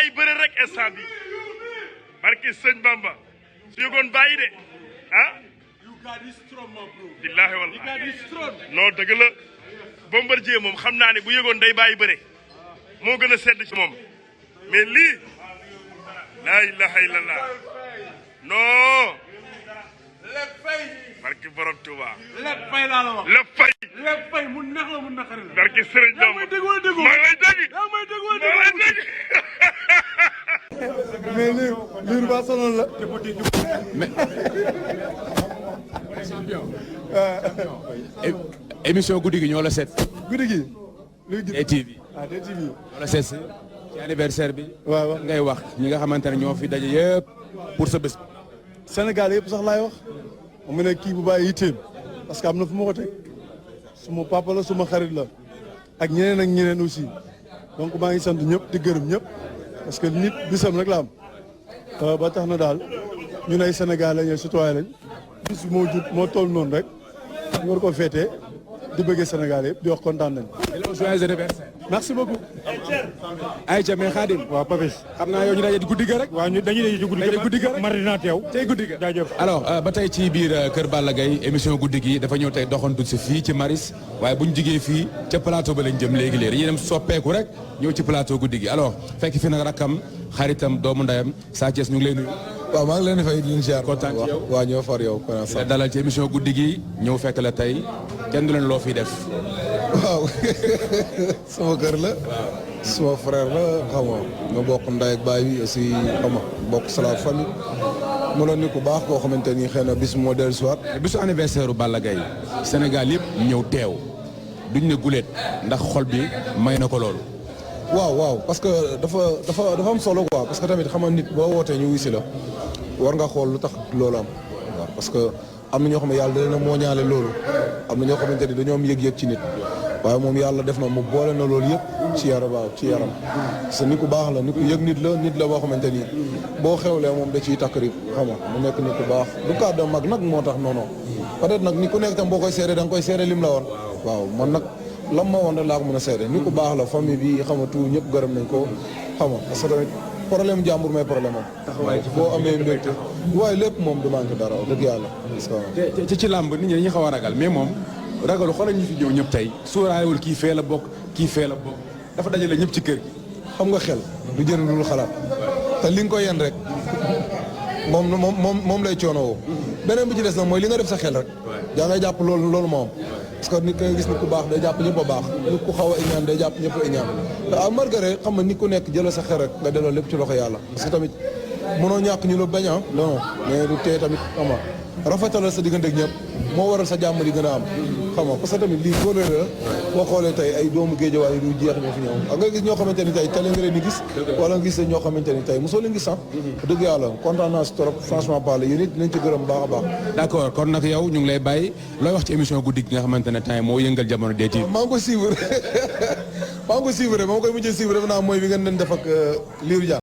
bàyyi bëre rek instant bi barki sëñ Bamba su yëgoon bàyyi de ah billahi wallahi non dëgg la Bombardier moom xam naa ne bu yëgoon day bàyyi bëre moo gën a sedd ci moom mais lii laa ilaha illallah non barki borom Touba lépp fay laa la wax lépp fay mu neex la mu naqari la barki Sëriñ Bamba maa ngi lay dégg mais lii ba sonal la. émission guddi gi ñoo la seet. guddi gi. luy gis DTV. DTV. ñoo la seet ci anniversaire bi. waaw ngay wax ñi nga xamante ne ñoo fi daje yëpp pour sa bés. Sénégal yëpp sax laay wax. mu ne kii bu bàyyi yitteem parce que am na fu ma ko teg suma papa la suma xarit la ak ñeneen aussi donc maa ngi sant ñëpp di gërëm ñëpp parce que nit bisam rek la am ba tax na daal ñun ay Sénégalais lañ ay citoyen lañ bis moo toll noonu rek ñu war ko féetee di bëggee Sénégal yëpp di wax kontaan nañ. joyeux anniversaire. merci beaucoup. Aïcha mais Khadim. waaw Papis. xam naa yow ñu daje guddi ga rek. waaw ñu dañuy daje guddi ga rek. mari naa teew. tey guddi ga jaajëf. alors ba tey ci biir Kër Balla Gaye émission guddi gi dafa ñëw tey doxantu si fii ci Maris waaye bu ñu jigee fii ca plateau ba lañ jëm léegi dañuy dem soppeeku rek ñëw ci plateau guddi gi alors fekk fi nag rakkam xaritam doomu ndeyam Sa Thiès ñu ngi lay nuyu. waaw maa ngi leen di fay di leen ziar. kontaan ci yow waaw ñoo far yow. la dalal ci émission guddi gi ñëw fekk la tey kenn du leen loo fiy def. waaw sama kër la. suma frère la xam nga nga bokk ndey ak baay bi aussi xam nga bokk salaat famille mu la nit ku baax koo xamante ni xëy na bis moo dellu si waat. bisu anniversaire u Balla Gaye Sénégal yëpp ñëw teew duñ ne guléet ndax xol bi may na ko loolu. waaw parce que dafa am solo quoi parce que tamit xam nga nit boo wootee ñu wisi la war nga xool lu tax loolu am waaw parce que am na ñoo xam ne yàlla da leen a mooñaale loolu am na ñoo xamante ni dañoo am yëg-yëg ci nit waaye moom yàlla def na mu boole na loolu yëpp ci yaram waaw ci yaram parce que nit ku baax la nit ku yëg nit la boo xamante ni boo xewlee moom da ciy takk rib xam nga mu nekk nit ku baax du kàddu mag nag moo tax non peut-être nag ni ku nekk tam boo koy seere da nga koy seere lim la woon waaw man nag lam ma woon rek laa ko mën a seede nit ku baax la famille bi xam nga tout ñëpp gërëm nañ ko xam nga parce que tamit problème jàmbur may problème am boo amee mbégte waaye lépp moom du manqué dara dëgg yàlla ci làmb nit ñi dañuy xaw a ragal mais moom ragalu xoolal ñu fi ñëw ñëpp tey suuraayewul kii fee la bokk dafa dajale ñëpp ci kër gi xam nga xel du jëriñ lu xalaat te li nga ko yen rek moom lay coono woo beneen bi ci des nag mooy li nga def sa xel rek yaa ngay jàpp loolu moom parce que nit ka gis nit ku baax day jàpp ñëpp a baax nit ku xaw a iñaan day jàpp ñëpp a iñaan te à malgré xam nga nit ku nekk jëlal sa xel rek nga delloo lépp ci loxo yàlla parce que tamit mënoo ñàkk ñu la bañ a non mais du tee tamit xam nga rafetalal sa diggante ak ñëpp moo waral sa jàmm di gën a am xam nga parce que tamit lii góor la boo xoolee tey ay doomu géejawaay du jeex ñoo fi ñëw ak nga gis ñoo xamante ni tey télé nga leen di gis wala nga gis ñoo xamante ni tey mosoo leen gis sax dëgg yàlla kontaan naa si trop franchement parler yéen it dinañ ci gërëm baax a baax d'accord kon nag yow ñu ngi lay bàyyi looy wax ci émission guddi gi nga xamante ne temps moo yëngal jamono DTV maa ngi ko suivre maa ngi ko suivre maa ngi koy mujjee suivre def naa mooy bi ngeen doon def ak Lirou Diane